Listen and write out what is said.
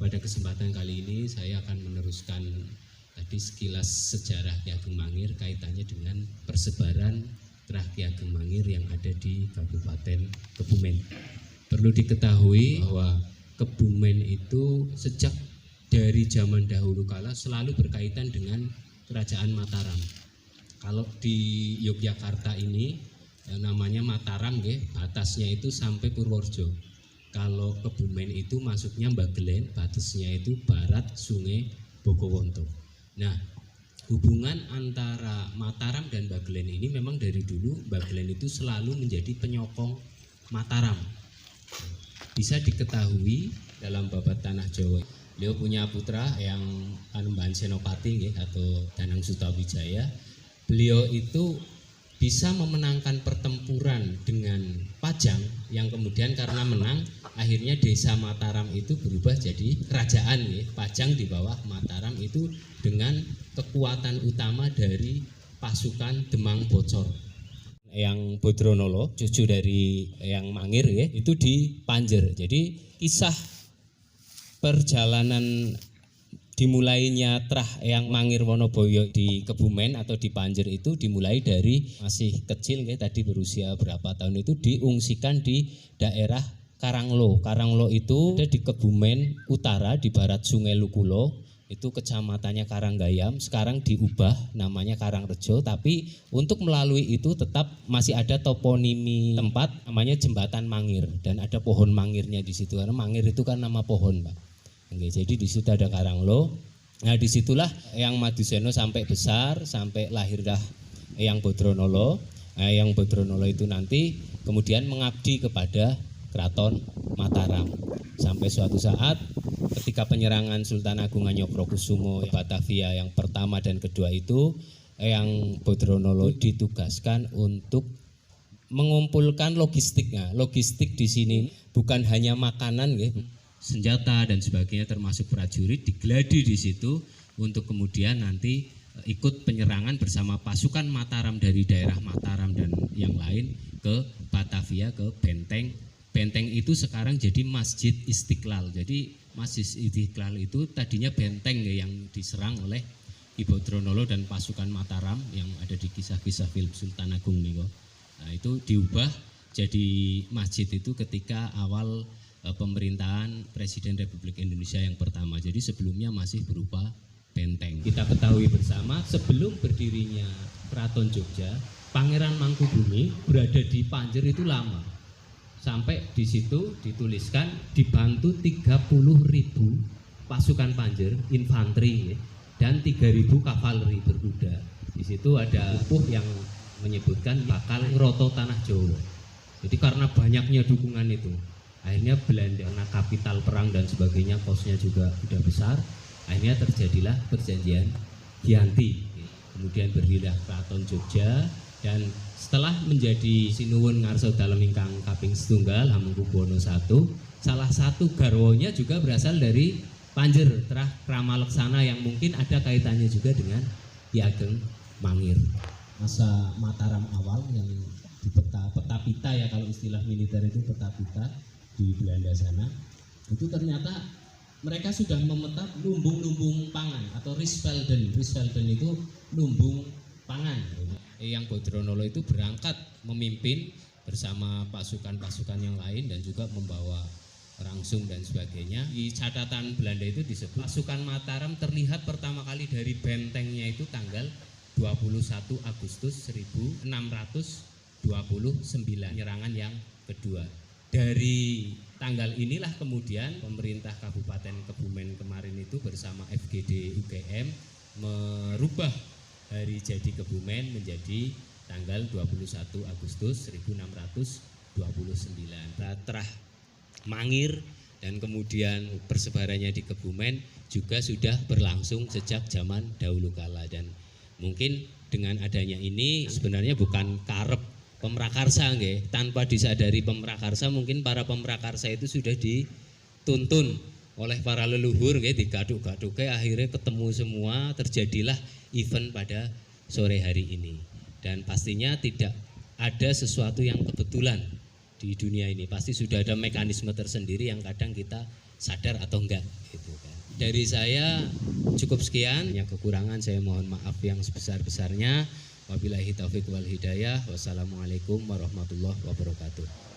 pada kesempatan kali ini saya akan meneruskan tadi sekilas sejarah Ki Ageng Mangir kaitannya dengan persebaran Terah Ki Ageng Mangir yang ada di Kabupaten Kebumen. Perlu diketahui bahwa Kebumen itu sejak dari zaman dahulu kala selalu berkaitan dengan Kerajaan Mataram. Kalau di Yogyakarta ini namanya Mataram, atasnya itu sampai Purworejo. Kalau Kebumen itu masuknya Bagelen, batasnya itu barat Sungai Bogowonto. Nah, hubungan antara Mataram dan Bagelen ini memang dari dulu Bagelen itu selalu menjadi penyokong Mataram. Bisa diketahui dalam babat Tanah Jawa, beliau punya putra yang Panembahan Senopati atau Danang Sutawijaya. Beliau itu bisa memenangkan pertempuran dengan Pajang yang kemudian karena menang akhirnya desa Mataram itu berubah jadi kerajaan Pajang di bawah Mataram itu dengan kekuatan utama dari pasukan Demang Bocor. Yang Bodronolo, cucu dari yang Mangir itu di Panjer. Jadi kisah perjalanan dimulainya Trah yang Mangir Wonoboyo di Kebumen atau di Panjer itu dimulai dari masih kecil tadi berusia berapa tahun itu diungsikan di daerah Karanglo. Karanglo itu ada di Kebumen Utara di barat Sungai Lukulo, itu kecamatannya Karanggayam, sekarang diubah namanya Karangrejo, tapi untuk melalui itu tetap masih ada toponimi tempat namanya Jembatan Mangir dan ada pohon mangirnya di situ karena mangir itu kan nama pohon, Pak. Oke, jadi di situ ada Karanglo. Nah, disitulah yang Maduseno sampai besar, sampai lahirlah yang Bodronolo. Nah, yang Bodronolo itu nanti kemudian mengabdi kepada Keraton Mataram. Sampai suatu saat ketika penyerangan Sultan Agung Ngayokrokusumo Batavia yang pertama dan kedua itu, yang Bodronolo ditugaskan untuk mengumpulkan logistiknya. Logistik di sini bukan hanya makanan, senjata dan sebagainya termasuk prajurit digeladi di situ untuk kemudian nanti ikut penyerangan bersama pasukan Mataram dari daerah Mataram dan yang lain ke Batavia, ke Benteng. Benteng itu sekarang jadi Masjid Istiqlal. Jadi Masjid Istiqlal itu tadinya benteng yang diserang oleh Ki Bodronolo dan pasukan Mataram yang ada di kisah-kisah film Sultan Agung nih. Nah, itu diubah jadi masjid itu ketika awal pemerintahan Presiden Republik Indonesia yang pertama. Jadi sebelumnya masih berupa benteng. Kita ketahui bersama sebelum berdirinya Keraton Jogja, Pangeran Mangkubumi berada di Panjer itu lama. Sampai di situ dituliskan dibantu 30.000 pasukan Panjer, infanteri dan 3.000 kavaleri berkuda. Di situ ada pupuh yang menyebutkan bakal ngeroto tanah Jawa. Jadi karena banyaknya dukungan itu, akhirnya Belanda karena kapital perang dan sebagainya kosnya juga sudah besar, akhirnya terjadilah perjanjian Giyanti. Kemudian berdirilah Keraton Jogja dan setelah menjadi Sinuwun Ngarsa Dalem ingkang kaping setunggal Hamengkubuwana I, salah satu garwonya juga berasal dari Panjer, Trah Kramaleksana yang mungkin ada kaitannya juga dengan Ki Ageng Mangir. Masa Mataram awal yang di peta pita ya, kalau istilah militer itu peta pita di Belanda sana, itu ternyata mereka sudah memetat lumbung-lumbung pangan atau Riesvelden. Riesvelden itu lumbung pangan. Yang Bodronolo itu berangkat memimpin bersama pasukan-pasukan yang lain dan juga membawa rangsum dan sebagainya. Di catatan Belanda itu disebut pasukan Mataram terlihat pertama kali dari bentengnya itu tanggal 21 Agustus 1629, penyerangan yang kedua. Dari tanggal inilah kemudian pemerintah Kabupaten Kebumen kemarin itu bersama FGD UGM merubah hari jadi Kebumen menjadi tanggal 21 Agustus 1629. Trah Mangir dan kemudian persebarannya di Kebumen juga sudah berlangsung sejak zaman dahulu kala, dan mungkin dengan adanya ini sebenarnya bukan karep pemrakarsa, tanpa disadari pemrakarsa, mungkin para pemrakarsa itu sudah dituntun oleh para leluhur, digaduk-gaduk, akhirnya ketemu semua, terjadilah event pada sore hari ini. Dan pastinya tidak ada sesuatu yang kebetulan di dunia ini, pasti sudah ada mekanisme tersendiri yang kadang kita sadar atau enggak gitu. Dari saya cukup sekian, yang kekurangan saya mohon maaf yang sebesar-besarnya. Wabillahi taufiq wal hidayah. Wassalamualaikum warahmatullahi wabarakatuh.